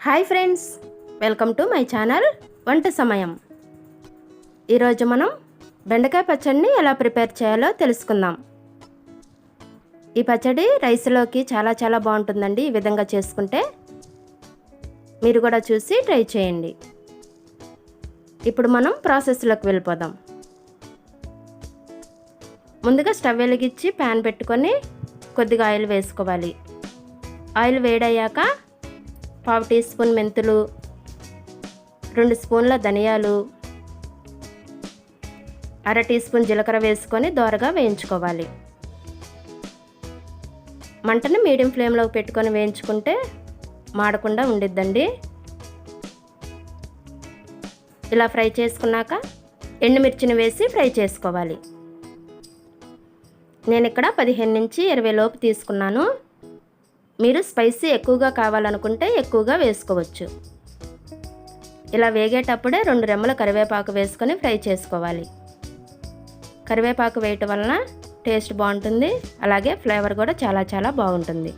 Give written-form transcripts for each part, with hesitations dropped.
Hi friends, welcome to my channel వంట సమయం. ఈరోజు మనం బెండకాయ పచ్చడిని ఎలా ప్రిపేర్ చేయాలో తెలుసుకుందాం. ఈ పచ్చడి రైస్లోకి చాలా బాగుంటుందండి. ఈ విధంగా చేసుకుంటే మీరు కూడా చూసి ట్రై చేయండి. ఇప్పుడు మనం ప్రాసెస్లోకి వెళ్ళిపోదాం. ముందుగా స్టవ్ వెలిగించి ప్యాన్ పెట్టుకొని కొద్దిగా ఆయిల్ వేసుకోవాలి. ఆయిల్ వేడయ్యాక 1/2 టీ స్పూన్ మెంతులు, 2 స్పూన్ల ధనియాలు, 1/2 టీ స్పూన్ జీలకర్ర వేసుకొని దోరగా వేయించుకోవాలి. మంటని మీడియం ఫ్లేమ్లో పెట్టుకొని వేయించుకుంటే మాడకుండా ఉండిద్దండి. ఇలా ఫ్రై చేసుకున్నాక ఎండుమిర్చిని వేసి ఫ్రై చేసుకోవాలి. నేను ఇక్కడ 15 నుంచి 20 లోపు తీసుకున్నాను. మీరు స్పైసీ ఎక్కువగా కావాలనుకుంటే ఎక్కువగా వేసుకోవచ్చు. ఇలా వేగేటప్పుడే 2 రెమ్మల కరివేపాకు వేసుకొని ఫ్రై చేసుకోవాలి. కరివేపాకు వేయటం వలన టేస్ట్ బాగుంటుంది, అలాగే ఫ్లేవర్ కూడా చాలా బాగుంటుంది.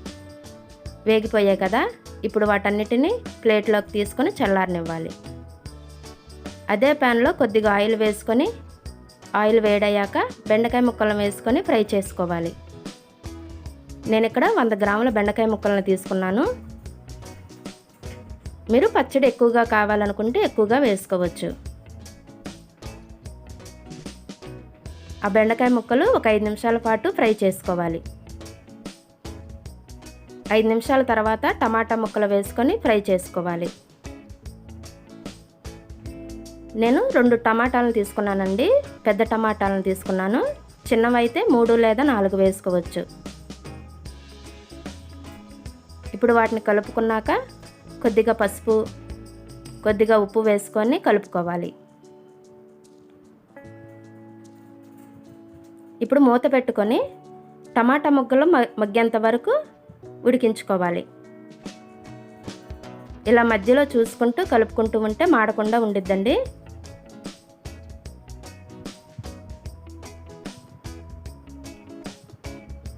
వేగిపోయాయి కదా, ఇప్పుడు వాటన్నిటిని ప్లేట్లోకి తీసుకొని చల్లారనివ్వాలి. అదే ప్యాన్లో కొద్దిగా ఆయిల్ వేసుకొని ఆయిల్ వేడయ్యాక బెండకాయ ముక్కలను వేసుకొని ఫ్రై చేసుకోవాలి. నేను ఇక్కడ 100 గ్రాముల బెండకాయ ముక్కలను తీసుకున్నాను. మీరు పచ్చడి ఎక్కువగా కావాలనుకుంటే ఎక్కువగా వేసుకోవచ్చు. ఆ బెండకాయ ముక్కలు ఒక 5 నిమిషాల పాటు ఫ్రై చేసుకోవాలి. 5 నిమిషాల తర్వాత టమాటా ముక్కలు వేసుకొని ఫ్రై చేసుకోవాలి. నేను 2 టమాటాలను తీసుకున్నానండి. పెద్ద టమాటాలను తీసుకున్నాను. చిన్నవైతే 3 లేదా 4 వేసుకోవచ్చు. ఇప్పుడు వాటిని కలుపుకున్నాక కొద్దిగా పసుపు, కొద్దిగా ఉప్పు వేసుకొని కలుపుకోవాలి. ఇప్పుడు మూత పెట్టుకొని టమాటా ముక్కలు మగ్గేంత వరకు ఉడికించుకోవాలి. ఇలా మధ్యలో చూసుకుంటూ కలుపుకుంటూ ఉంటే మాడకుండా ఉండిద్దండి.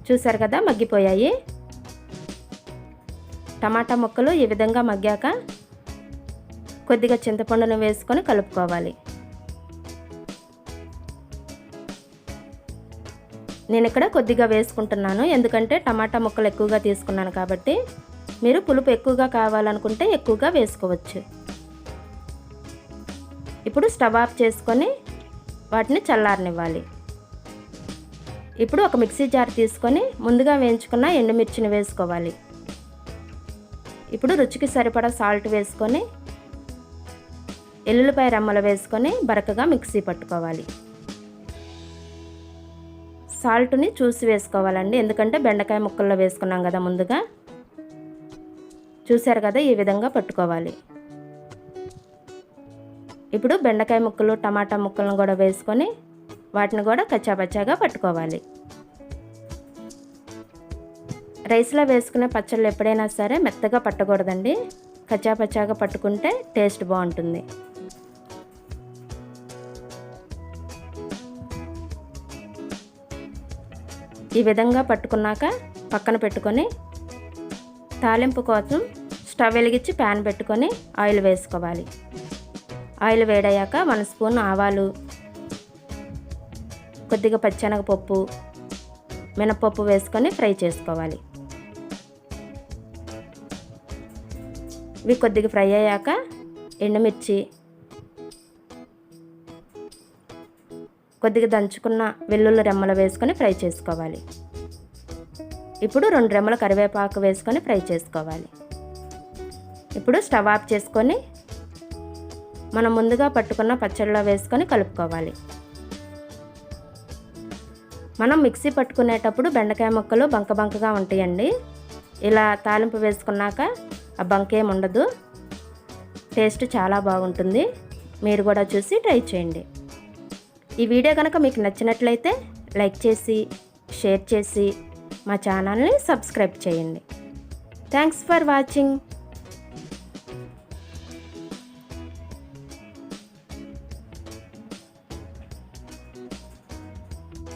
చూసారు కదా, మగ్గిపోయాయి. టమాటా ముక్కలు ఈ విధంగా మగ్గాక కొద్దిగా చింతపండును వేసుకొని కలుపుకోవాలి. నేను ఇక్కడ కొద్దిగా వేసుకుంటున్నాను, ఎందుకంటే టమాటా ముక్కలు ఎక్కువగా తీసుకున్నాను కాబట్టి. మీరు పులుపు ఎక్కువగా కావాలనుకుంటే ఎక్కువగా వేసుకోవచ్చు. ఇప్పుడు స్టవ్ ఆఫ్ చేసుకొని వాటిని చల్లారనివ్వాలి. ఇప్పుడు ఒక మిక్సీ జార్ తీసుకొని ముందుగా వేయించుకున్న ఎండుమిర్చిని వేసుకోవాలి. ఇప్పుడు రుచికి సరిపడా సాల్ట్ వేసుకొని ఎల్లుల్లిపాయ రెమ్మలు వేసుకొని బరకగా మిక్సీ పట్టుకోవాలి. సాల్ట్ని చూసి వేసుకోవాలండి, ఎందుకంటే బెండకాయ ముక్కల్లో వేసుకున్నాం కదా ముందుగా. చూసారు కదా, ఈ విధంగా పట్టుకోవాలి. ఇప్పుడు బెండకాయ ముక్కలు, టమాటా ముక్కలను కూడా వేసుకొని వాటిని కూడా కచ్చాపచ్చాగా పట్టుకోవాలి. రైస్లో వేసుకునే పచ్చళ్ళు ఎప్పుడైనా సరే మెత్తగా పట్టకూడదండి, కచ్చాపచ్చాగా పట్టుకుంటే టేస్ట్ బాగుంటుంది. ఈ విధంగా పట్టుకున్నాక పక్కన పెట్టుకొని తాలింపు కోసం స్టవ్ వెలిగించి ప్యాన్ పెట్టుకొని ఆయిల్ వేసుకోవాలి. ఆయిల్ వేడయ్యాక 1 స్పూన్ ఆవాలు, కొద్దిగా పచ్చెనగపప్పు, మినపప్పు వేసుకొని ఫ్రై చేసుకోవాలి. ఇవి కొద్దిగా ఫ్రై అయ్యాక ఎండుమిర్చి, కొద్దిగా దంచుకున్న వెల్లుల్లి రెమ్మలు వేసుకొని ఫ్రై చేసుకోవాలి. ఇప్పుడు 2 రెమ్మల కరివేపాకు వేసుకొని ఫ్రై చేసుకోవాలి. ఇప్పుడు స్టవ్ ఆఫ్ చేసుకొని మనం ముందుగా పట్టుకున్న పచ్చడిలో వేసుకొని కలుపుకోవాలి. మనం మిక్సీ పట్టుకునేటప్పుడు బెండకాయ ముక్కలు బంకగా ఉంటాయండి. ఇలా తాలింపు వేసుకున్నాక ఆ బంకేం ఉండదు, టేస్ట్ చాలా బాగుంటుంది. మీరు కూడా చూసి ట్రై చేయండి. ఈ వీడియో కనుక మీకు నచ్చినట్లయితే లైక్ చేసి, షేర్ చేసి మా ఛానల్ని సబ్స్క్రైబ్ చేయండి. Thanks for watching.